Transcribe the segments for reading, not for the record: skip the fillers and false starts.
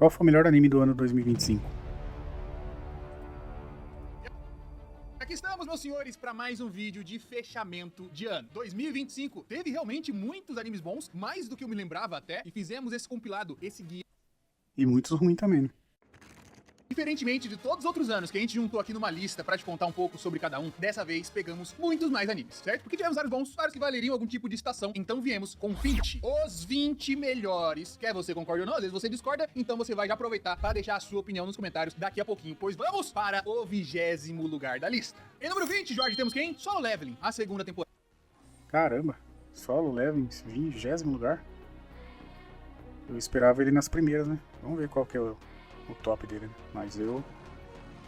Qual foi o melhor anime do ano 2025? Aqui estamos, meus senhores, para mais um vídeo de fechamento de ano. 2025 teve realmente muitos animes bons, mais do que eu me lembrava até, e fizemos esse compilado, esse guia. E muitos ruins também, né? Diferentemente de todos os outros anos que a gente juntou aqui numa lista pra te contar um pouco sobre cada um, dessa vez pegamos muitos mais animes, certo? Porque tivemos vários bons, vários que valeriam algum tipo de estação, então viemos com 20. Os 20 melhores. Quer você concorde ou não, às vezes você discorda, então você vai já aproveitar pra deixar a sua opinião nos comentários daqui a pouquinho, pois vamos para o 20º lugar da lista. Em número 20, Jorge, temos quem? Solo Leveling, a segunda temporada. Caramba, Solo Leveling, 20º lugar? Eu esperava ele nas primeiras, né? Vamos ver qual que é o top dele, né? Mas eu...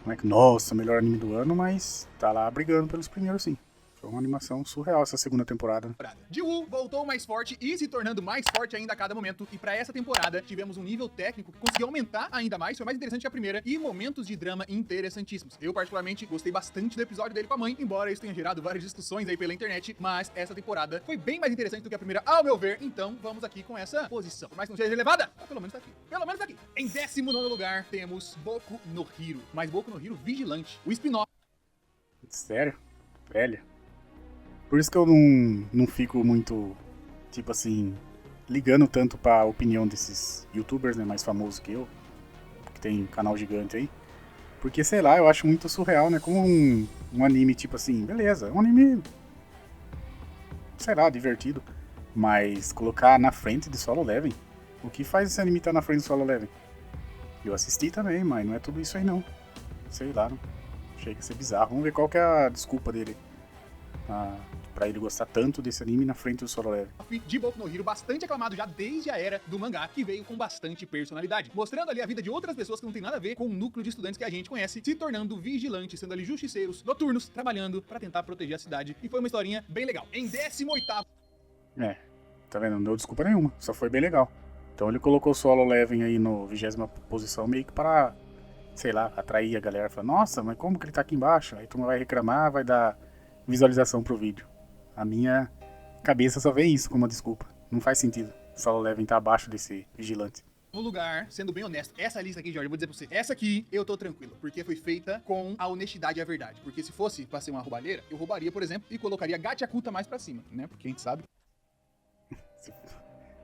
Não é que, nossa, melhor anime do ano, mas tá lá brigando pelos primeiros, sim. Foi uma animação surreal essa segunda temporada, né? Ji-Woo voltou mais forte e se tornando mais forte ainda a cada momento. E pra essa temporada tivemos um nível técnico que conseguiu aumentar ainda mais, foi mais interessante que a primeira, e momentos de drama interessantíssimos. Eu particularmente gostei bastante do episódio dele com a mãe, embora isso tenha gerado várias discussões aí pela internet, mas essa temporada foi bem mais interessante do que a primeira, ao meu ver. Então vamos aqui com essa posição. Por mais que não seja elevada, mas pelo menos tá aqui. Pelo menos tá aqui. Em 19º lugar temos Boku no Hero, mas Boku no Hero Vigilante, o spin-off. Sério? Velho. Por isso que eu não fico muito, tipo assim, ligando tanto pra opinião desses youtubers, né, mais famosos que eu, que tem canal gigante aí. Porque, sei lá, eu acho muito surreal, né, como um anime, tipo assim, beleza, um anime, sei lá, divertido, mas colocar na frente de Solo Leveling, o que faz esse anime estar na frente de Solo Leveling? Eu assisti também, mas não é tudo isso aí não, sei lá, não. Chega a ser bizarro. Vamos ver qual que é a desculpa dele. Pra ele gostar tanto desse anime na frente do Solo Leveling. De Boku no Hero, bastante aclamado já desde a era do mangá, que veio com bastante personalidade, mostrando ali a vida de outras pessoas que não tem nada a ver com o núcleo de estudantes que a gente conhece, se tornando vigilantes, sendo ali justiceiros, noturnos, trabalhando pra tentar proteger a cidade, e foi uma historinha bem legal. Em 18º... Tá vendo? Não deu desculpa nenhuma, só foi bem legal. Então ele colocou o Solo Leveling aí no 20ª posição meio que para, sei lá, atrair a galera, falar, nossa, mas como que ele tá aqui embaixo? Aí tu vai reclamar, vai dar visualização pro vídeo. A minha cabeça só vê isso como uma desculpa. Não faz sentido. O Solo Leveling tá abaixo desse vigilante. No lugar, sendo bem honesto, essa lista aqui, Jorge, eu vou dizer pra você, essa aqui eu tô tranquilo, porque foi feita com a honestidade e a verdade. Porque se fosse pra ser uma roubalheira, eu roubaria, por exemplo, e colocaria Gachakuta mais pra cima, né? Porque a gente sabe.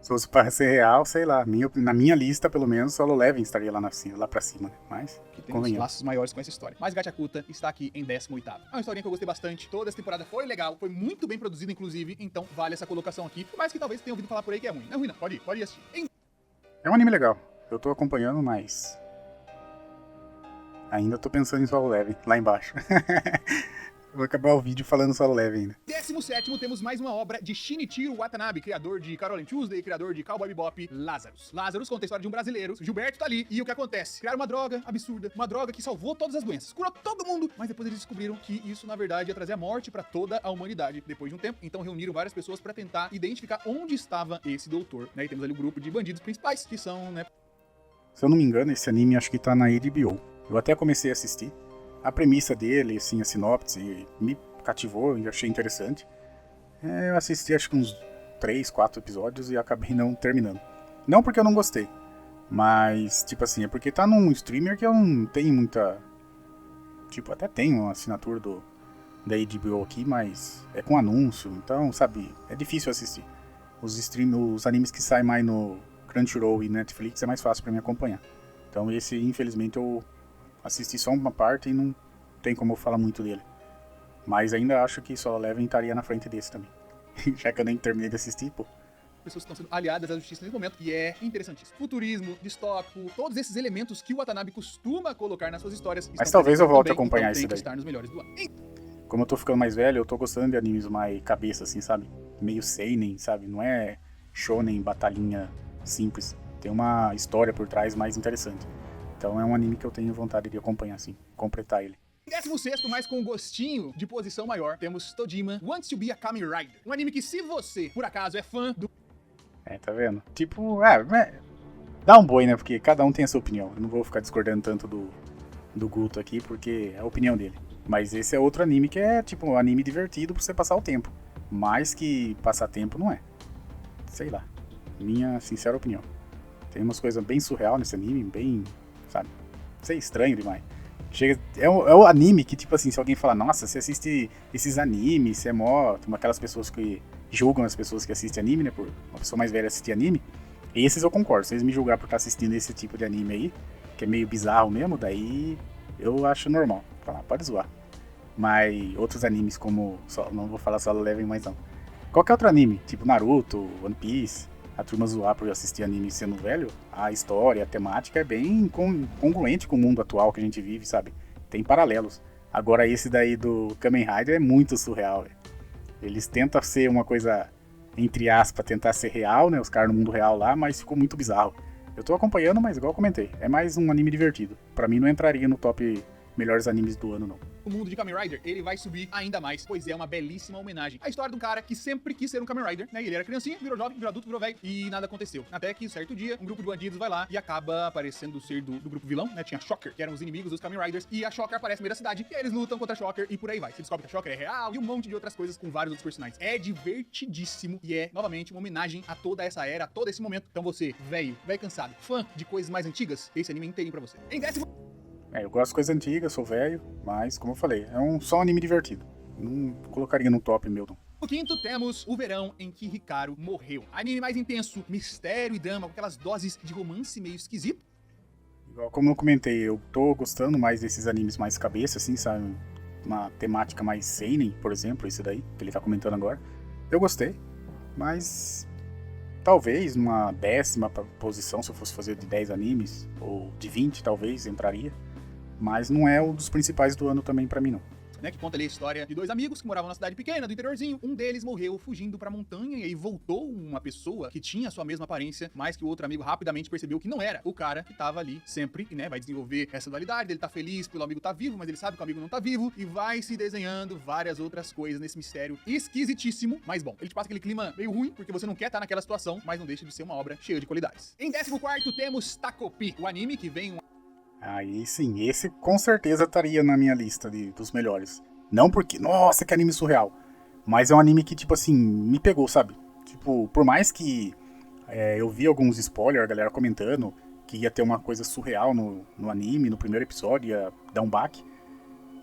Se fosse para ser real, sei lá, na minha lista, pelo menos, Solo Leveling estaria lá pra cima, né? Mas, que tem uns laços maiores com essa história. Mas Gachakuta está aqui em 18º. É uma historinha que eu gostei bastante. Toda essa temporada foi legal, foi muito bem produzida, inclusive, então vale essa colocação aqui. Por mais que talvez tenha ouvido falar por aí que é ruim. Não é ruim não, pode ir assistir. É um anime legal. Eu tô acompanhando, mas ainda tô pensando em Solo Leveling, lá embaixo. Vou acabar o vídeo falando Solo Leveling ainda. 17º, temos mais uma obra de Shinichiro Watanabe, criador de Carole Tuesday, criador de Cowboy Bebop, Lazarus. Lazarus conta a história de um brasileiro, Gilberto tá ali, e o que acontece? Criaram uma droga absurda, uma droga que salvou todas as doenças, curou todo mundo, mas depois eles descobriram que isso, na verdade, ia trazer a morte pra toda a humanidade depois de um tempo. Então reuniram várias pessoas pra tentar identificar onde estava esse doutor, né? E temos ali o grupo de bandidos principais, que são, né... Se eu não me engano, esse anime acho que tá na HBO. Eu até comecei a assistir. A premissa dele, assim, a sinopse, me cativou e achei interessante. Eu assisti acho que uns 3, 4 episódios e acabei não terminando. Não porque eu não gostei, mas, tipo assim, é porque tá num streamer que eu não tenho muita... Tipo, até tenho uma assinatura da HBO aqui, mas é com anúncio, então, sabe, é difícil assistir. Os animes que saem mais no Crunchyroll e Netflix é mais fácil pra me acompanhar. Então esse, infelizmente, eu assisti só uma parte e não tem como eu falar muito dele. Mas ainda acho que Solo Leveling estaria na frente desse também. Já que eu nem terminei de assistir, pô. Pessoas que estão sendo aliadas à justiça nesse momento, e é interessantíssimo. Futurismo, distópico, todos esses elementos que o Watanabe costuma colocar nas suas histórias. Mas talvez eu volte a acompanhar então isso daí. Estar nos melhores do ano. Como eu tô ficando mais velho, eu tô gostando de animes mais cabeça, assim, sabe? Meio seinen, sabe? Não é shonen, batalhinha simples. Tem uma história por trás mais interessante. Então é um anime que eu tenho vontade de acompanhar, assim, completar ele. Em 16º, mas com um gostinho de posição maior, temos Tojima Wants to be a Kamen Rider. Um anime que, se você, por acaso, é fã do... Tá vendo? Tipo, dá um boi, né? Porque cada um tem a sua opinião. Eu não vou ficar discordando tanto do Guto aqui, porque é a opinião dele. Mas esse é outro anime que é, tipo, um anime divertido pra você passar o tempo. Mais que passar tempo, não é. Sei lá. Minha sincera opinião. Tem umas coisas bem surreal nesse anime, bem, sabe? Isso é estranho demais. Chega, é o anime que, tipo assim, se alguém falar, nossa, você assiste esses animes, você é mó... Tem aquelas pessoas que julgam as pessoas que assistem anime, né? Por uma pessoa mais velha assistir anime. Esses eu concordo. Se eles me julgar por estar assistindo esse tipo de anime aí, que é meio bizarro mesmo, daí eu acho normal. Falar, pode zoar. Mas outros animes como... não vou falar Solo Leveling mais não. Qualquer outro anime, tipo Naruto, One Piece, a turma zoar por assistir anime sendo velho, a história, a temática é bem congruente com o mundo atual que a gente vive, sabe? Tem paralelos. Agora esse daí do Kamen Rider é muito surreal, velho. Eles tentam ser uma coisa, entre aspas, tentar ser real, né? Os caras no mundo real lá, mas ficou muito bizarro. Eu tô acompanhando, mas igual eu comentei, é mais um anime divertido. Pra mim não entraria no top melhores animes do ano, não. O mundo de Kamen Rider, ele vai subir ainda mais, pois é uma belíssima homenagem à história de um cara que sempre quis ser um Kamen Rider, né? Ele era criancinha, virou jovem, virou adulto, virou velho, e nada aconteceu. Até que, certo dia, um grupo de bandidos vai lá e acaba aparecendo ser do grupo vilão, né? Tinha Shocker, que eram os inimigos dos Kamen Riders, e a Shocker aparece no meio da cidade, e aí eles lutam contra a Shocker, e por aí vai. Você descobre que a Shocker é real, e um monte de outras coisas com vários outros personagens. É divertidíssimo, e é, novamente, uma homenagem a toda essa era, a todo esse momento. Então você, velho cansado, fã de coisas mais antigas, esse anime inteirinho pra você. Em décimo... Eu gosto de coisas antigas, sou velho, mas, como eu falei, é só um anime divertido. Não colocaria no top meu, não. No quinto, temos O Verão em que Hikaru Morreu. Anime mais intenso, mistério e drama, com aquelas doses de romance meio esquisito. Igual como eu comentei, eu tô gostando mais desses animes mais cabeça, assim, sabe? Uma temática mais seinen, por exemplo, esse daí, que ele tá comentando agora. Eu gostei, mas... talvez numa 10ª posição, se eu fosse fazer de 10 animes, ou de 20 talvez, entraria. Mas não é um dos principais do ano também pra mim, não. Né, que conta ali a história de dois amigos que moravam na cidade pequena, do interiorzinho. Um deles morreu fugindo pra montanha e aí voltou uma pessoa que tinha a sua mesma aparência, mas que o outro amigo rapidamente percebeu que não era o cara que tava ali sempre, e né, vai desenvolver essa dualidade, ele tá feliz pelo amigo tá vivo, mas ele sabe que o amigo não tá vivo, e vai se desenhando várias outras coisas nesse mistério esquisitíssimo, mas bom, ele te passa aquele clima meio ruim, porque você não quer estar naquela situação, mas não deixa de ser uma obra cheia de qualidades. Em 14º temos Takopi, o anime que vem Aí sim, esse com certeza estaria na minha lista dos melhores. Não porque, nossa, que anime surreal. Mas é um anime que, tipo assim, me pegou, sabe? Tipo, por mais que eu vi alguns spoilers, a galera comentando que ia ter uma coisa surreal no anime, no primeiro episódio, ia dar um baque.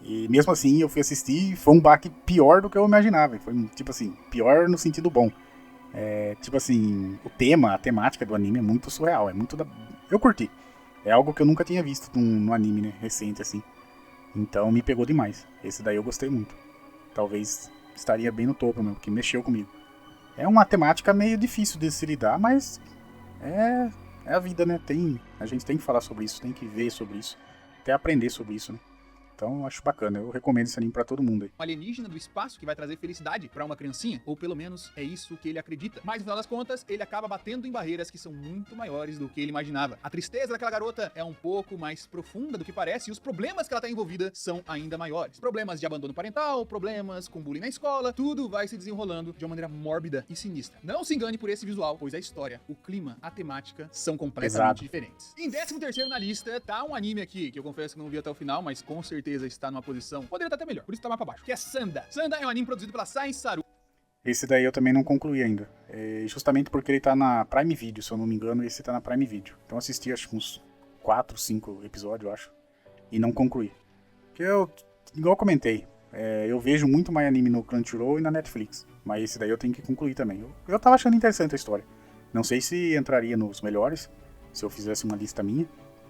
E mesmo assim, eu fui assistir e foi um baque pior do que eu imaginava. Foi, tipo assim, pior no sentido bom. Tipo assim, a temática do anime é muito surreal, é muito da... Eu curti. É algo que eu nunca tinha visto no anime, né, recente, assim. Então me pegou demais. Esse daí eu gostei muito. Talvez estaria bem no topo mesmo, porque mexeu comigo. É uma temática meio difícil de se lidar, mas é a vida, né? A gente tem que falar sobre isso, tem que ver sobre isso, até aprender sobre isso, né? Então eu acho bacana, eu recomendo esse anime pra todo mundo aí. um alienígena do espaço que vai trazer felicidade pra uma criancinha, ou pelo menos é isso que ele acredita. Mas no final das contas, ele acaba batendo em barreiras que são muito maiores do que ele imaginava. A tristeza daquela garota é um pouco mais profunda do que parece e os problemas que ela tá envolvida são ainda maiores. Problemas de abandono parental, problemas com bullying na escola, tudo vai se desenrolando de uma maneira mórbida e sinistra. Não se engane por esse visual, pois a história, o clima, a temática são completamente diferentes. Em 13º na lista tá um anime aqui, que eu confesso que não vi até o final, mas com certeza está numa posição, poderia estar até melhor, por isso tá mais pra baixo, que é Sanda. Sanda é um anime produzido pela Science Saru. Esse daí eu também não concluí ainda, justamente porque ele tá na Prime Video, se eu não me engano, esse tá na Prime Video. Então eu assisti acho que uns 4, 5 episódios, eu acho, e não concluí. Porque igual eu comentei, eu vejo muito mais anime no Crunchyroll e na Netflix, mas esse daí eu tenho que concluir também. Eu tava achando interessante a história. Não sei se entraria nos melhores, se eu fizesse uma lista minha,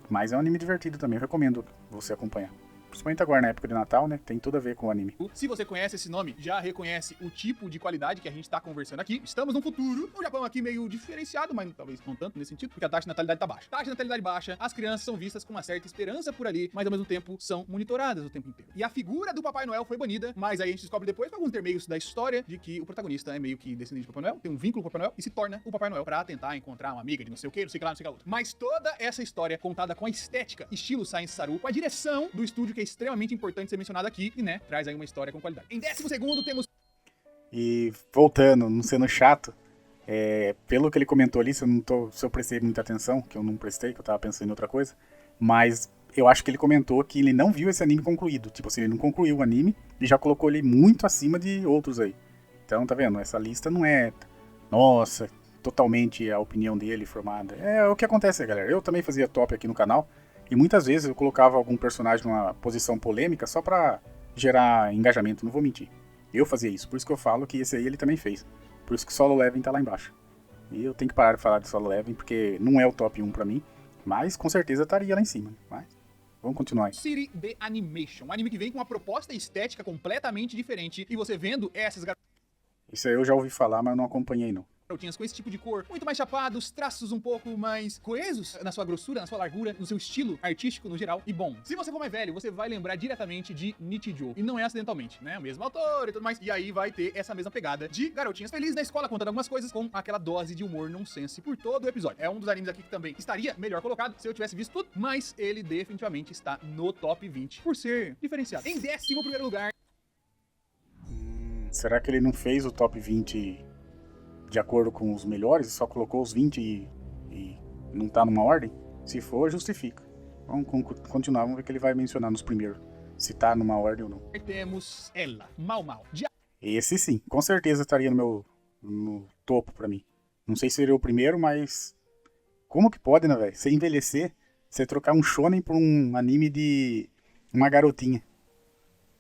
mas é um anime divertido também, eu recomendo você acompanhar. Principalmente agora na época de Natal, né? Tem tudo a ver com o anime. Se você conhece esse nome, já reconhece o tipo de qualidade que a gente tá conversando aqui. Estamos num futuro, o Japão aqui meio diferenciado, mas talvez não tanto nesse sentido, porque a taxa de natalidade tá baixa. Taxa de natalidade baixa, as crianças são vistas com uma certa esperança por ali, mas ao mesmo tempo são monitoradas o tempo inteiro. E a figura do Papai Noel foi banida, mas aí a gente descobre depois, com alguns intermeios da história, de que o protagonista é meio que descendente do Papai Noel, tem um vínculo com o Papai Noel e se torna o Papai Noel pra tentar encontrar uma amiga de não sei o que, não sei o que lá, não sei o que lá outro. Mas toda essa história contada com a estética, estilo Science Saru, com a direção do estúdio que é extremamente importante ser mencionado aqui e, né, traz aí uma história com qualidade. Em 12º temos... E voltando, não sendo chato, pelo que ele comentou ali, se eu prestei muita atenção, que eu não prestei, que eu tava pensando em outra coisa, mas eu acho que ele comentou que ele não viu esse anime concluído. Tipo assim, ele não concluiu o anime e já colocou ele muito acima de outros aí. Então, tá vendo? Essa lista não é... Nossa, totalmente a opinião dele formada. É o que acontece, galera. Eu também fazia top aqui no canal, e muitas vezes eu colocava algum personagem numa posição polêmica só pra gerar engajamento, não vou mentir. Eu fazia isso, por isso que eu falo que esse aí ele também fez. Por isso que Solo Leveling tá lá embaixo. E eu tenho que parar de falar de Solo Leveling, porque não é o top 1 pra mim, mas com certeza estaria lá em cima. Mas vamos continuar aí. City The Animation, um anime que vem com uma proposta estética completamente diferente, e você vendo essas Isso aí eu já ouvi falar, mas eu não acompanhei não. garotinhas com esse tipo de cor, muito mais chapados, traços um pouco mais coesos na sua grossura, na sua largura, no seu estilo artístico no geral. E bom, se você for mais velho, você vai lembrar diretamente de Nichijou. E não é acidentalmente, né? O mesmo autor e tudo mais. E aí vai ter essa mesma pegada de garotinhas felizes na escola, contando algumas coisas com aquela dose de humor nonsense por todo o episódio. É um dos animes aqui que também estaria melhor colocado se eu tivesse visto tudo, mas ele definitivamente está no top 20 por ser diferenciado. Em 11º lugar, Será que ele não fez o top 20 de acordo com os melhores e só colocou os 20 e não tá numa ordem? Se for, justifica. Vamos continuar, vamos ver o que ele vai mencionar nos primeiros. Se tá numa ordem ou não. temos ela, Mau Mau. Esse sim, com certeza estaria no topo pra mim. Não sei se seria o primeiro, mas como que pode, né, velho? Você envelhecer, você trocar um shonen por um anime de uma garotinha.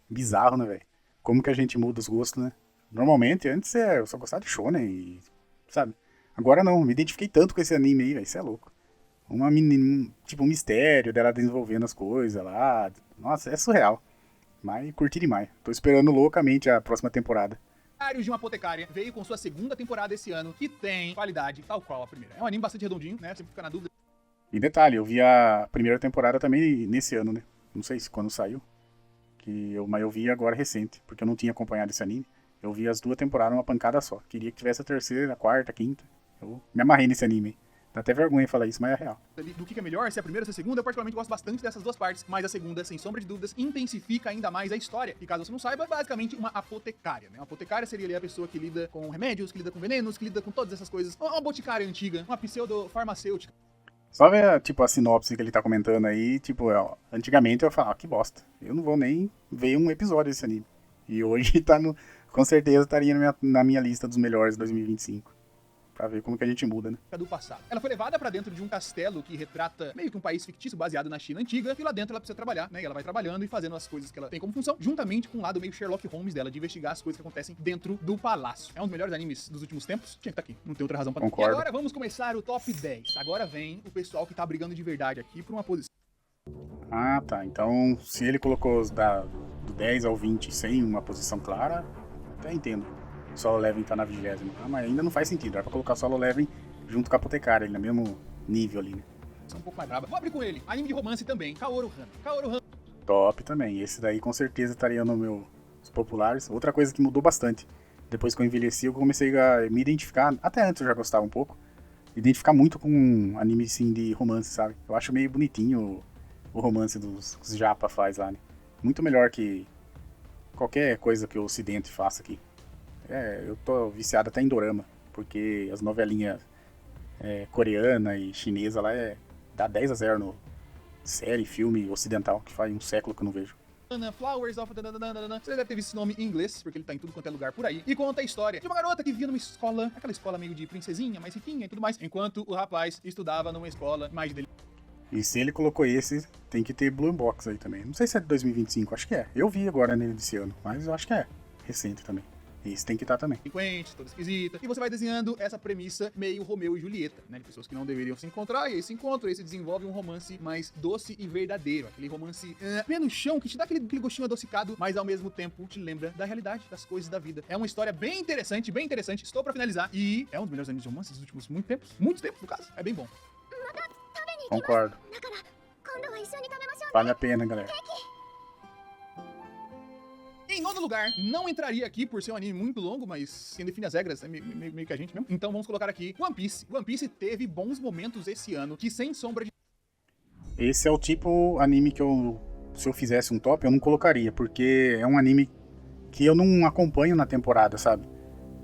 Bizarro, né, velho? Como que a gente muda os gostos, né? Normalmente, antes eu só gostava de shonen e, sabe? Agora não, me identifiquei tanto com esse anime aí, velho, isso é louco. Uma menina, tipo um mistério dela desenvolvendo as coisas lá. Nossa, é surreal. Mas curti demais. Tô esperando loucamente a próxima temporada. Diários de uma Apotecária veio com sua segunda temporada esse ano, que tem qualidade tal qual a primeira. É um anime bastante redondinho, né? Sempre fica na dúvida. E detalhe, eu vi a primeira temporada também nesse ano, né? Não sei se quando saiu. Mas eu vi agora recente, porque eu não tinha acompanhado esse anime. Eu vi as 2 temporadas uma pancada só. Queria que tivesse a terceira, a quarta, a quinta. Eu me amarrei nesse anime. Dá até vergonha falar isso, mas é real. Do que é melhor, se é a primeira ou se é a segunda, eu particularmente gosto bastante dessas duas partes, mas a segunda, sem sombra de dúvidas, intensifica ainda mais a história. E caso você não saiba, é basicamente uma apotecária, né? Uma apotecária seria ali a pessoa que lida com remédios, que lida com venenos, que lida com todas essas coisas. Uma boticária antiga, uma pseudo-farmacêutica. Só ver, tipo, a sinopse que ele tá comentando aí, tipo, antigamente eu falava, que bosta. Eu não vou nem ver um episódio desse anime. E hoje tá com certeza estaria na minha lista dos melhores de 2025. Pra ver como que a gente muda, né? Do passado. Ela foi levada pra dentro de um castelo que retrata meio que um país fictício baseado na China antiga, e lá dentro ela precisa trabalhar, né? E ela vai trabalhando e fazendo as coisas que ela tem como função, juntamente com um lado meio Sherlock Holmes dela, de investigar as coisas que acontecem dentro do palácio. É um dos melhores animes dos últimos tempos. Tinha que estar aqui, não tem outra razão pra Concordo. E agora vamos começar o top 10. Agora vem o pessoal que tá brigando de verdade aqui por uma posição. Ah, tá. Então, se ele colocou do 10 ao 20 sem uma posição clara, até entendo. Solo Leveling tá na 20ª. Ah, mas ainda não faz sentido. Dá pra colocar Solo Leveling junto com a Apotecária, ele no mesmo nível ali, né? Um pouco mais braba. Vou abrir com ele. Anime de romance também. Kaoru Han. Kaoru Han. Top também. Esse daí com certeza estaria no meu populares. Outra coisa que mudou bastante. Depois que eu envelheci, eu comecei a me identificar. Até antes eu já gostava um pouco. Identificar muito com um anime assim, de romance, sabe? Eu acho meio bonitinho o romance dos que os japa faz lá, né? Muito melhor que qualquer coisa que o Ocidente faça aqui. Eu tô viciado até em dorama, porque as novelinhas coreana e chinesa lá dá 10-0 no série, filme ocidental, que faz um século que eu não vejo. Flowers of... Você deve ter visto esse nome em inglês, porque ele tá em tudo quanto é lugar por aí. E conta a história de uma garota que vivia numa escola, aquela escola meio de princesinha, mais riquinha e tudo mais, enquanto o rapaz estudava numa escola mais de... E se ele colocou esse, tem que ter Blue Box aí também. Não sei se é de 2025, acho que é. Eu vi agora nele desse ano, mas eu acho que é recente também. Esse tem que estar também. Delinquente, toda esquisita. E você vai desenhando essa premissa meio Romeu e Julieta, né? De pessoas que não deveriam se encontrar, e aí se encontram, e aí se desenvolve um romance mais doce e verdadeiro. Aquele romance pé no chão, que te dá aquele gostinho adocicado, mas ao mesmo tempo te lembra da realidade, das coisas da vida. É uma história bem interessante, bem interessante. Estou pra finalizar. E é um dos melhores animes de romance dos últimos muitos tempos, no caso. É bem bom. Concordo. Vale a pena, galera. Em nono lugar, não entraria aqui por ser um anime muito longo, mas quem define as regras é meio que a gente mesmo. Então vamos colocar aqui One Piece. One Piece teve bons momentos esse ano, que sem sombra de... Esse é o tipo anime que se eu fizesse um top, eu não colocaria, porque é um anime que eu não acompanho na temporada, sabe?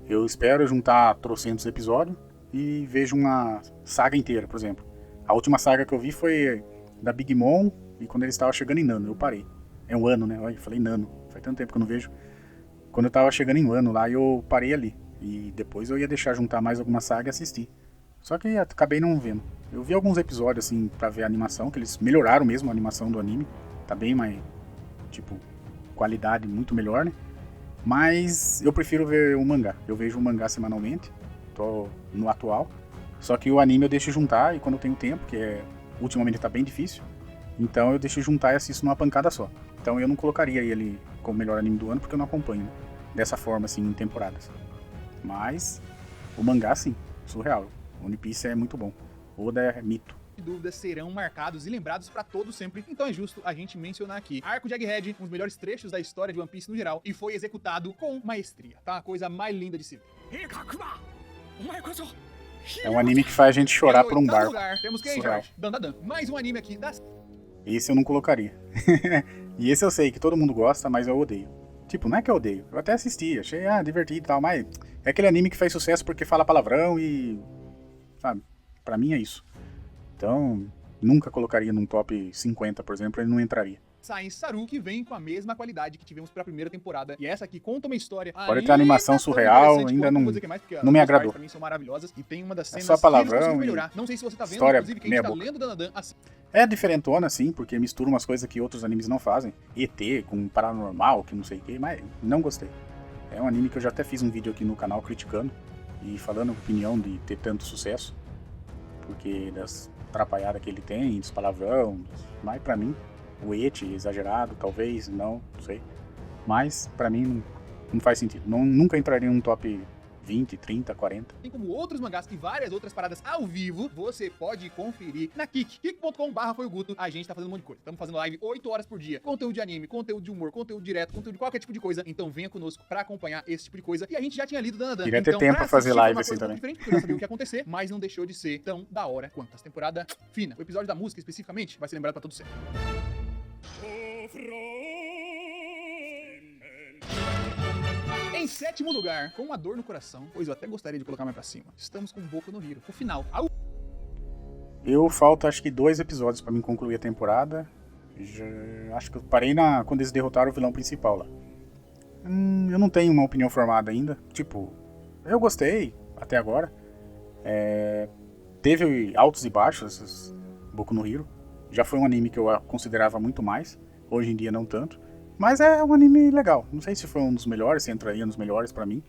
Eu espero juntar trocentos episódios e vejo uma saga inteira, por exemplo. A última saga que eu vi foi da Big Mom, e quando ele estava chegando em Nano, eu parei. É um ano, né? Eu falei Nano, faz tanto tempo que eu não vejo. Quando eu tava chegando em um ano lá, eu parei ali. E depois eu ia deixar juntar mais alguma saga e assistir. Só que acabei não vendo. Eu vi alguns episódios assim pra ver a animação, que eles melhoraram mesmo a animação do anime. Tá bem mais, tipo, qualidade muito melhor, né? Mas eu prefiro ver o mangá. Eu vejo o mangá semanalmente, tô no atual. Só que o anime eu deixo juntar e quando eu tenho tempo, ultimamente tá bem difícil, então eu deixo juntar e assisto numa pancada só. Então eu não colocaria ele como melhor anime do ano porque eu não acompanho, né? Dessa forma, assim, em temporadas. Mas o mangá, sim, surreal. One Piece é muito bom. Oda é mito. Dúvidas serão marcados e lembrados pra todos sempre, então é justo a gente mencionar aqui. Arco de Egghead, um dos melhores trechos da história de One Piece no geral, e foi executado com maestria, tá? A coisa mais linda de se ver. É um anime que faz a gente chorar por um Em oitavo barco. lugar, temos quem, Surreal. Jorge? Dandadan. Mais um anime aqui das... Esse eu não colocaria. E esse eu sei que todo mundo gosta, mas eu odeio. Tipo, não é que eu odeio. Eu até assisti, achei divertido e tal, mas é aquele anime que faz sucesso porque fala palavrão e... sabe? Pra mim é isso. Então, nunca colocaria num top 50, por exemplo, ele não entraria. Science Saru, que vem com a mesma qualidade que tivemos pra primeira temporada. E essa aqui conta uma história. Pode ter animação surreal, ainda não, não me agradou. Pra mim são maravilhosas. E tem uma das cenas só palavrão que eles conseguiram melhorar. Não sei se você tá vendo, história inclusive, quem a gente tá meia lendo Dandadan assim. É diferentona, sim, porque mistura umas coisas que outros animes não fazem. ET com paranormal, que não sei o que, mas não gostei. É um anime que eu já até fiz um vídeo aqui no canal criticando e falando a opinião de ter tanto sucesso. Porque das atrapalhadas que ele tem, dos palavrão, mas pra mim, o eti exagerado, talvez, não sei. Mas pra mim não faz sentido. Nunca entraria num top 20, 30, 40. Tem como outros mangás e várias outras paradas ao vivo, você pode conferir na Kik. Kik.com/, foi o Guto. A gente tá fazendo um monte de coisa. Estamos fazendo live 8 horas por dia. Conteúdo de anime, conteúdo de humor, conteúdo direto, conteúdo de qualquer tipo de coisa. Então venha conosco pra acompanhar esse tipo de coisa. E a gente já tinha lido Dandadan. Queria ter então, tempo pra fazer assistir live uma assim coisa também. diferente, porque eu já sabia o que ia acontecer, mas não deixou de ser tão da hora quanto essa temporada fina. O episódio da música, especificamente, vai ser lembrado pra todo sempre. Em sétimo lugar, com uma dor no coração, pois eu até gostaria de colocar mais pra cima, estamos com Boku no Hero, o final. Eu falta acho que 2 episódios pra mim concluir a temporada. Acho que eu parei quando eles derrotaram o vilão principal lá. Eu não tenho uma opinião formada ainda. Tipo, eu gostei até agora. Teve altos e baixos Boku no Hero. Já foi um anime que eu considerava muito mais. Hoje em dia não tanto. Mas é um anime legal. Não sei se foi um dos melhores, se entraria nos melhores pra mim.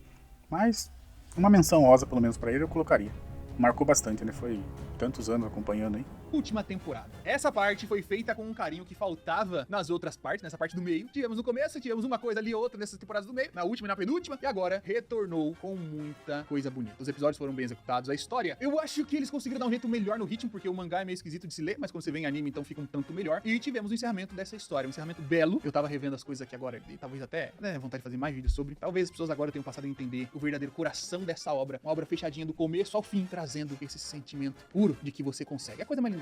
Mas uma menção honrosa pelo menos pra ele eu colocaria. Marcou bastante, né? Foi tantos anos acompanhando aí. Última temporada. Essa parte foi feita com um carinho que faltava nas outras partes, nessa parte do meio. Tivemos no começo, tivemos uma coisa ali, outra nessas temporadas do meio, na última e na penúltima, e agora retornou com muita coisa bonita. Os episódios foram bem executados, a história, eu acho que eles conseguiram dar um jeito melhor no ritmo, porque o mangá é meio esquisito de se ler, mas quando você vê em anime, então fica um tanto melhor. E tivemos o encerramento dessa história, um encerramento belo. Eu tava revendo as coisas aqui agora, e talvez até, vontade de fazer mais vídeos sobre. Talvez as pessoas agora tenham passado a entender o verdadeiro coração dessa obra, uma obra fechadinha do começo ao fim, trazendo esse sentimento puro de que você consegue. É a coisa mais linda.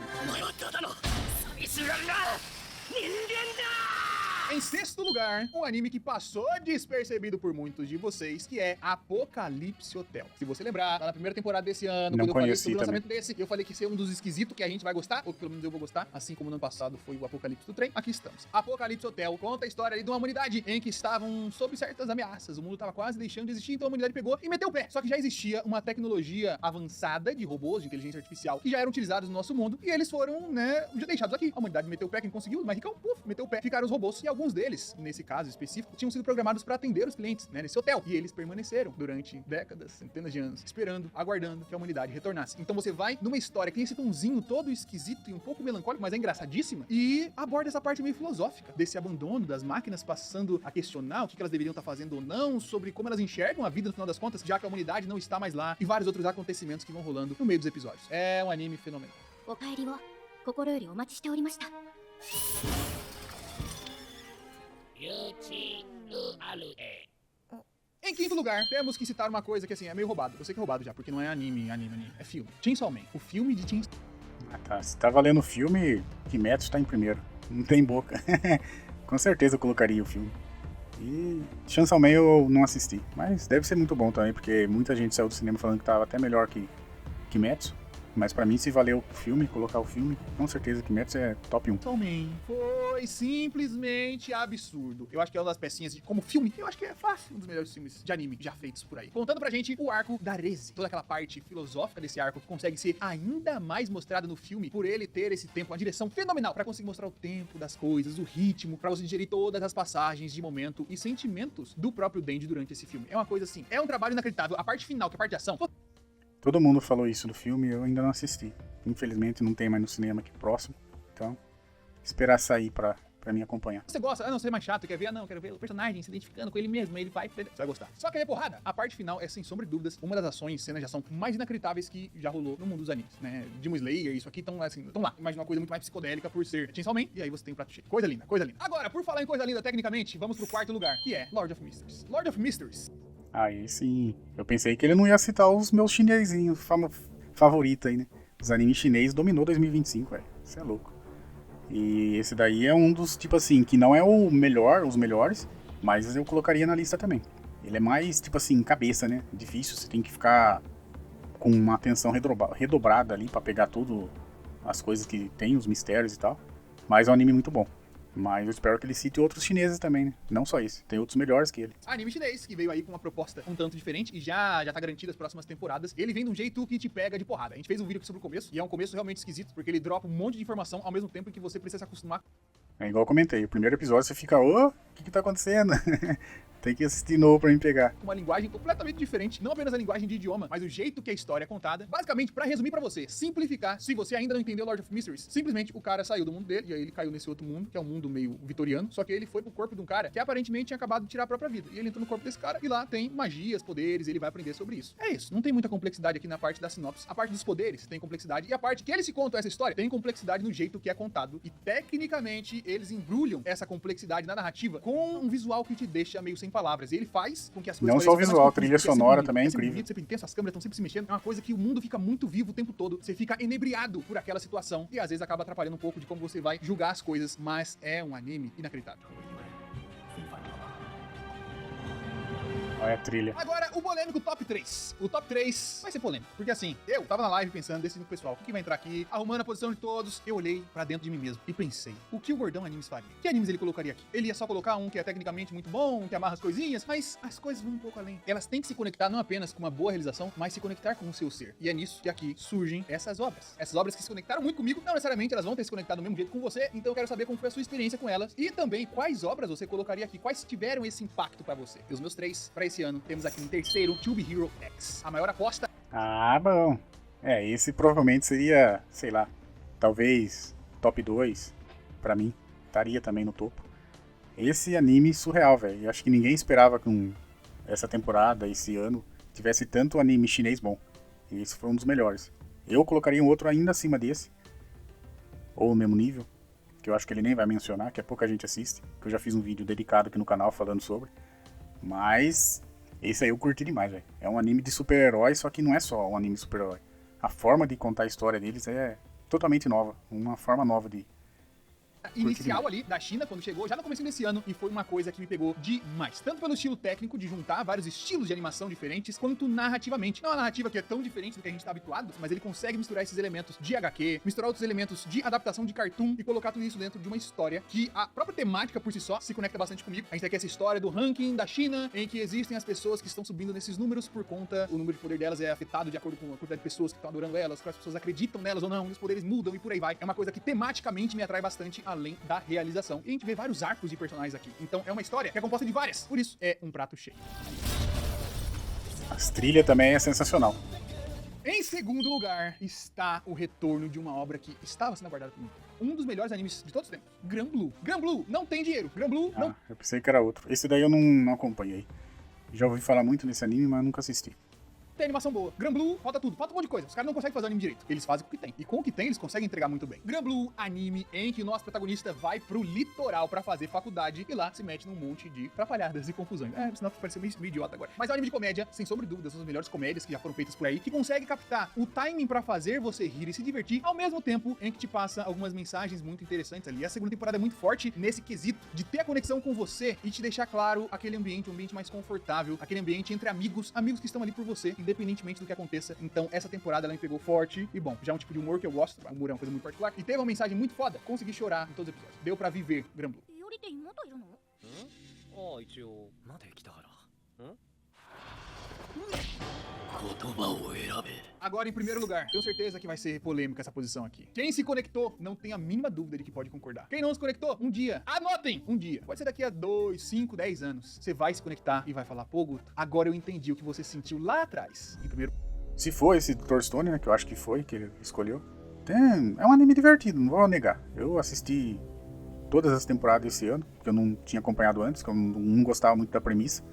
Em sexto lugar, um anime que passou despercebido por muitos de vocês, que é Apocalipse Hotel. Se você lembrar, lá na primeira temporada desse ano, Não quando eu falei conheci sobre o também. lançamento desse, eu falei que esse é um dos esquisitos que a gente vai gostar, ou pelo menos eu vou gostar, assim como no ano passado foi o Apocalipse do Trem. Aqui estamos. Apocalipse Hotel conta a história ali de uma humanidade em que estavam sob certas ameaças. O mundo estava quase deixando de existir, então a humanidade pegou e meteu o pé. Só que já existia uma tecnologia avançada de robôs, de inteligência artificial, que já eram utilizados no nosso mundo, e eles foram, já deixados aqui. A humanidade meteu o pé, quem conseguiu, mais ricão, meteu o pé. Ficaram os robôs, e alguns deles, nesse caso específico, tinham sido programados para atender os clientes, nesse hotel. E eles permaneceram durante décadas, centenas de anos, esperando, aguardando que a humanidade retornasse. Então você vai numa história que tem esse tonzinho todo esquisito e um pouco melancólico, mas é engraçadíssima, e aborda essa parte meio filosófica desse abandono das máquinas, passando a questionar o que elas deveriam estar fazendo ou não, sobre como elas enxergam a vida no final das contas, já que a humanidade não está mais lá, e vários outros acontecimentos que vão rolando no meio dos episódios. É um anime fenomenal. Em quinto lugar, temos que citar uma coisa que assim, é meio roubado. Eu sei que é roubado já, porque não é anime, é filme. Chainsaw Man. O filme de Chainsaw Man. Tá. Se tá valendo o filme, Kimetsu tá em primeiro. Não tem boca. Com certeza eu colocaria o filme. E Chainsaw Man eu não assisti. Mas deve ser muito bom também, porque muita gente saiu do cinema falando que tava até melhor que Kimetsu. Mas pra mim, se valer o filme, colocar o filme, com certeza Kimetsu é top 1. Também. Foi simplesmente absurdo. Eu acho que é uma das pecinhas de, como filme, eu acho que é fácil, um dos melhores filmes de anime já feitos por aí. Contando pra gente o arco da Reze, toda aquela parte filosófica desse arco que consegue ser ainda mais mostrada no filme por ele ter esse tempo, uma direção fenomenal pra conseguir mostrar o tempo das coisas, o ritmo, pra você digerir todas as passagens de momento e sentimentos do próprio Denji durante esse filme. É uma coisa assim, é um trabalho inacreditável. A parte final, que é a parte de ação, Todo mundo falou isso do filme e eu ainda não assisti. Infelizmente não tem mais no cinema aqui próximo. Então, esperar sair pra me acompanhar. você gosta, não, você é mais chato, quer ver? Não, quero ver o personagem se identificando com ele mesmo, ele vai, você vai gostar. Só que é porrada. A parte final é, sem sombra de dúvidas, uma das ações, cenas de ação mais inacreditáveis que já rolou no mundo dos animes, né? Demon Slayer, isso aqui, tão assim, tão lá. Imagina uma coisa muito mais psicodélica por ser Chainsaw Man, e aí você tem um prato cheio. Coisa linda, coisa linda. Agora, por falar em coisa linda tecnicamente, vamos pro quarto lugar, que é Lord of Mysteries. Lord of Mysteries. Aí sim, eu pensei que ele não ia citar os meus chinesinhos favoritos aí, né? Os animes chinês dominou 2025, velho. Isso é louco. E esse daí é um dos, tipo assim, que não é o melhor, os melhores, mas eu colocaria na lista também. Ele é mais, tipo assim, cabeça, né? Difícil, você tem que ficar com uma atenção redobrada ali pra pegar tudo, as coisas que tem, os mistérios e tal. Mas é um anime muito bom. Mas eu espero que ele cite outros chineses também, né? Não só esse, tem outros melhores que ele. Anime chinês, que veio aí com uma proposta um tanto diferente e já tá garantido as próximas temporadas. Ele vem de um jeito que te pega de porrada. A gente fez um vídeo aqui sobre o começo, e é um começo realmente esquisito, porque ele dropa um monte de informação ao mesmo tempo que você precisa se acostumar. É igual eu comentei, o primeiro episódio você fica, ô, o que tá acontecendo? Tem que assistir de novo pra me pegar. Uma linguagem completamente diferente, não apenas a linguagem de idioma, mas o jeito que a história é contada. Basicamente, pra resumir pra você, simplificar, se você ainda não entendeu Lord of Mysteries, simplesmente o cara saiu do mundo dele, e aí ele caiu nesse outro mundo, que é um mundo meio vitoriano, só que ele foi pro corpo de um cara que aparentemente tinha acabado de tirar a própria vida. E ele entrou no corpo desse cara, e lá tem magias, poderes, e ele vai aprender sobre isso. É isso, não tem muita complexidade aqui na parte da sinopse. A parte dos poderes tem complexidade, e a parte que eles se contam essa história tem complexidade no jeito que é contado. E tecnicamente, eles embrulham essa complexidade na narrativa com um visual que te deixa meio sem palavras. E ele faz com que as coisas Não só o pareçam visual, a mais trilha confusas, porque sonora sempre também é bonito, incrível. bonito, sempre intenso, as câmeras estão sempre se mexendo. É uma coisa que o mundo fica muito vivo o tempo todo. Você fica enebriado por aquela situação e às vezes acaba atrapalhando um pouco de como você vai julgar as coisas, mas é um anime inacreditável. Olha a trilha. Agora, o polêmico top 3. O top 3 vai ser polêmico, porque assim, eu tava na live pensando, decidindo com o pessoal, o que vai entrar aqui, arrumando a posição de todos, eu olhei pra dentro de mim mesmo e pensei, o que o Gordão Animes faria? Que animes ele colocaria aqui? Ele ia só colocar um que é tecnicamente muito bom, que amarra as coisinhas, mas as coisas vão um pouco além. Elas têm que se conectar não apenas com uma boa realização, mas se conectar com o seu ser. E é nisso que aqui surgem essas obras. Essas obras que se conectaram muito comigo, não necessariamente elas vão ter se conectado do mesmo jeito com você, então eu quero saber como foi a sua experiência com elas e também quais obras você colocaria aqui, quais tiveram esse impacto pra você. E os meus 3 pra esse ano, temos aqui em terceiro, Tube Hero X. A maior aposta. Ah, bom. É, esse provavelmente seria, sei lá, talvez top 2 pra mim. Estaria também no topo. Esse anime surreal, velho. Eu acho que ninguém esperava que essa temporada, esse ano, tivesse tanto anime chinês bom. E esse foi um dos melhores. Eu colocaria um outro ainda acima desse. Ou no mesmo nível. Que eu acho que ele nem vai mencionar, que é pouca gente assiste. Que eu já fiz um vídeo dedicado aqui no canal falando sobre. Mas esse aí eu curti demais, velho. É um anime de super-herói, só que não é só um anime de super-herói. A forma de contar a história deles é totalmente nova. Uma forma nova de... inicial ali da China, quando chegou, já no começo desse ano, e foi uma coisa que me pegou demais. Tanto pelo estilo técnico, de juntar vários estilos de animação diferentes, quanto narrativamente. Não é uma narrativa que é tão diferente do que a gente tá habituado, mas ele consegue misturar esses elementos de HQ, misturar outros elementos de adaptação de cartoon e colocar tudo isso dentro de uma história que a própria temática por si só se conecta bastante comigo. A gente tem aqui essa história do ranking da China, em que existem as pessoas que estão subindo nesses números por conta, o número de poder delas é afetado de acordo com a quantidade de pessoas que estão adorando elas, quais pessoas acreditam nelas ou não, e os poderes mudam e por aí vai. É uma coisa que tematicamente me atrai bastante, além da realização. E a gente vê vários arcos de personagens aqui. Então é uma história que é composta de várias. Por isso, é um prato cheio. As trilhas também é sensacional. Em segundo lugar, está o retorno de uma obra que estava sendo aguardada por mim. Um dos melhores animes de todos os tempos. Granblue. Granblue não tem dinheiro. Granblue não... Ah, eu pensei que era outro. Esse daí eu não acompanhei. Já ouvi falar muito nesse anime, mas nunca assisti. Tem animação boa. Granblue, falta tudo. Falta um monte de coisa. Os caras não conseguem fazer o anime direito. Eles fazem com o que tem. E com o que tem, eles conseguem entregar muito bem. Granblue, anime em que o nosso protagonista vai pro litoral pra fazer faculdade e lá se mete num monte de trapalhadas e confusões. Senão pareceu meio idiota agora. Mas é um anime de comédia, sem sombra de dúvidas, uma das melhores comédias que já foram feitas por aí, que consegue captar o timing pra fazer você rir e se divertir, ao mesmo tempo em que te passa algumas mensagens muito interessantes ali. A segunda temporada é muito forte nesse quesito de ter a conexão com você e te deixar claro aquele ambiente, um ambiente mais confortável, aquele ambiente entre amigos, amigos que estão ali por você em independentemente do que aconteça. Então, essa temporada ela me pegou forte e bom. Já é um tipo de humor que eu gosto, o humor é uma coisa muito particular. E teve uma mensagem muito foda, consegui chorar em todos os episódios. Deu pra viver Granblue. いおりって妹いるの？ああ一応まで来たからん Agora, em primeiro lugar, tenho certeza que vai ser polêmica essa posição aqui. Quem se conectou não tem a mínima dúvida de que pode concordar. Quem não se conectou, um dia, anotem, um dia. Pode ser daqui a 2, 5, 10 anos. Você vai se conectar e vai falar, pô, Guto, agora eu entendi o que você sentiu lá atrás. Em primeiro... Se for esse Dr. Stone, né, que eu acho que foi, que ele escolheu, é um anime divertido, não vou negar. Eu assisti todas as temporadas esse ano, que eu não tinha acompanhado antes, que eu não gostava muito da premissa.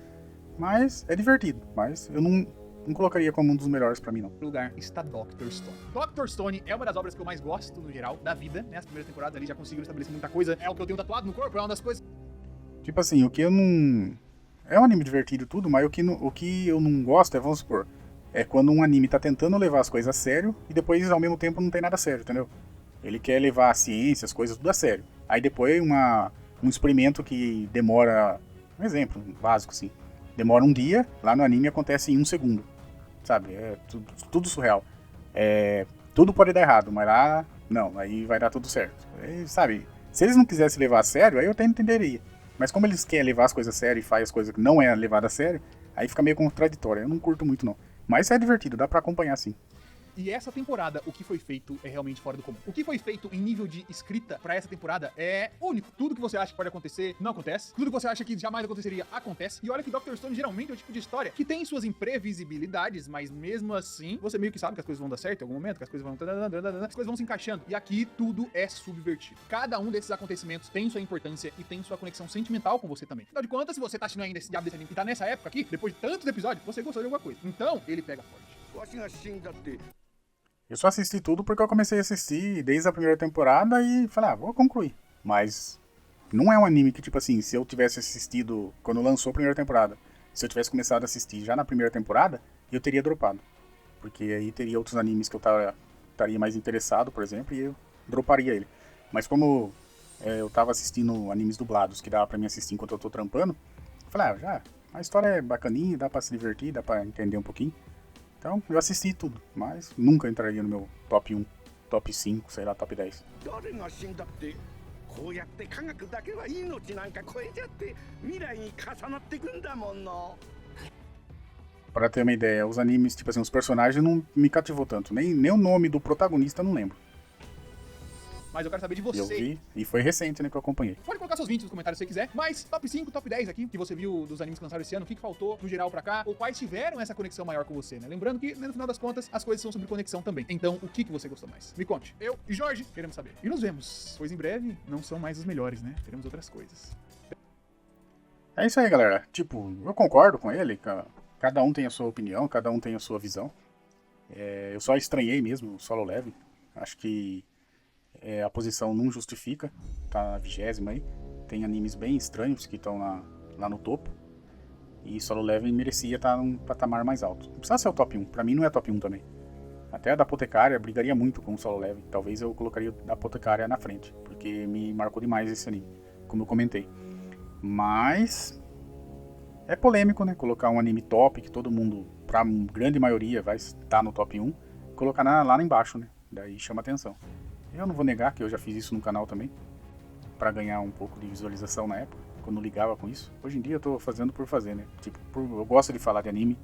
Mas é divertido, mas eu não colocaria como um dos melhores pra mim, não. Em lugar está Dr. Stone. Dr. Stone é uma das obras que eu mais gosto, no geral, da vida, né? As primeiras temporadas ali já conseguiram estabelecer muita coisa. É o que eu tenho tatuado no corpo, é uma das coisas... Tipo assim, o que eu não... É um anime divertido e tudo, mas o que eu não gosto é, vamos supor, é quando um anime tá tentando levar as coisas a sério e depois, ao mesmo tempo, não tem nada a sério, entendeu? Ele quer levar a ciência, as coisas tudo a sério. Aí depois um experimento que demora... Um exemplo básico, assim. Demora um dia, lá no anime acontece em 1 segundo. Sabe? É tudo surreal. Tudo pode dar errado, mas lá, não, aí vai dar tudo certo. Sabe? Se eles não quisessem levar a sério, aí eu até entenderia. Mas como eles querem levar as coisas a sério e faz as coisas que não é levada a sério, aí fica meio contraditório. Eu não curto muito, não. Mas é divertido, dá pra acompanhar, sim. E essa temporada, o que foi feito é realmente fora do comum. O que foi feito em nível de escrita pra essa temporada é único. Tudo que você acha que pode acontecer, não acontece. Tudo que você acha que jamais aconteceria, acontece. E olha que Dr. Stone geralmente é o tipo de história que tem suas imprevisibilidades, mas mesmo assim, você meio que sabe que as coisas vão dar certo em algum momento, que as coisas vão se encaixando. E aqui tudo é subvertido. Cada um desses acontecimentos tem sua importância e tem sua conexão sentimental com você também. Afinal de contas, se você tá assistindo ainda esse diabo desse anime e tá nessa época aqui, depois de tantos episódios, você gostou de alguma coisa. Então, ele pega forte. Eu só assisti tudo porque eu comecei a assistir desde a primeira temporada e falei, vou concluir. Mas não é um anime que, tipo assim, se eu tivesse assistido quando lançou a primeira temporada, se eu tivesse começado a assistir já na primeira temporada, eu teria dropado. Porque aí teria outros animes que eu estaria mais interessado, por exemplo, e eu droparia ele. Mas como eu tava assistindo animes dublados que dava pra mim assistir enquanto eu tô trampando, eu falei, a história é bacaninha, dá pra se divertir, dá pra entender um pouquinho. Então, eu assisti tudo, mas nunca entraria no meu top 1, top 5, sei lá, top 10. Pra ter uma ideia, os animes, tipo assim, os personagens não me cativou tanto. Nem o nome do protagonista eu não lembro. Mas eu quero saber de você. Eu vi, e foi recente, né, que eu acompanhei. Pode colocar seus 20 nos comentários se você quiser. Mas top 5, top 10 aqui, que você viu dos animes que lançaram esse ano, o que faltou no geral pra cá, ou quais tiveram essa conexão maior com você, né? Lembrando que, no final das contas, as coisas são sobre conexão também. Então, o que você gostou mais? Me conte. Eu e Jorge queremos saber. E nos vemos, pois em breve não são mais os melhores, né? Teremos outras coisas. É isso aí, galera. Tipo, eu concordo com ele, cada um tem a sua opinião, cada um tem a sua visão. Eu só estranhei mesmo o Solo Leveling. Acho que a posição não justifica, tá na 20ª aí. Tem animes bem estranhos que estão lá no topo. E Solo Leveling merecia estar num patamar mais alto. Não precisa ser o top 1, pra mim não é top 1 também. Até a da Apotecária brigaria muito com o Solo Leveling. Talvez eu colocaria a Apotecária na frente, porque me marcou demais esse anime, como eu comentei. Mas é polêmico, né? Colocar um anime top que todo mundo, pra grande maioria, vai estar no top 1, colocar lá embaixo, né? Daí chama atenção. Eu não vou negar que eu já fiz isso no canal também, pra ganhar um pouco de visualização na época, quando ligava com isso. Hoje em dia eu tô fazendo por fazer, né? Tipo, eu gosto de falar de anime,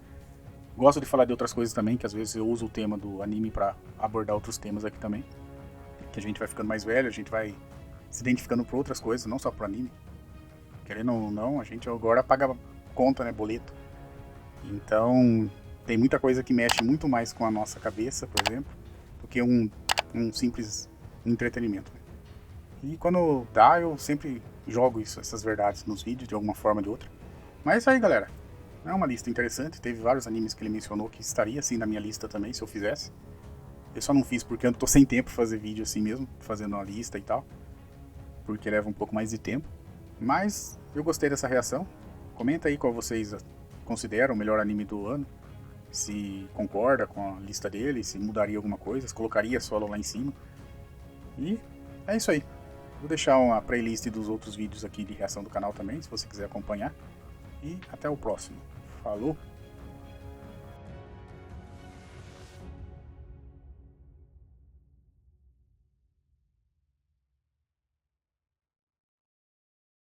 gosto de falar de outras coisas também, que às vezes eu uso o tema do anime pra abordar outros temas aqui também. Que a gente vai ficando mais velho, a gente vai se identificando por outras coisas, não só pro anime. Querendo ou não, a gente agora paga conta, né? Boleto. Então, tem muita coisa que mexe muito mais com a nossa cabeça, por exemplo, do que um simples entretenimento. E quando dá, eu sempre jogo essas verdades nos vídeos, de alguma forma ou de outra. Mas é isso aí, galera. É uma lista interessante. Teve vários animes que ele mencionou que estaria assim na minha lista também, se eu fizesse. Eu só não fiz porque eu tô sem tempo pra fazer vídeo assim mesmo, fazendo uma lista e tal. Porque leva um pouco mais de tempo. Mas eu gostei dessa reação. Comenta aí qual vocês consideram o melhor anime do ano. Se concorda com a lista dele, se mudaria alguma coisa, se colocaria Solo lá em cima. E é isso aí. Vou deixar uma playlist dos outros vídeos aqui de reação do canal também, se você quiser acompanhar. E até o próximo. Falou!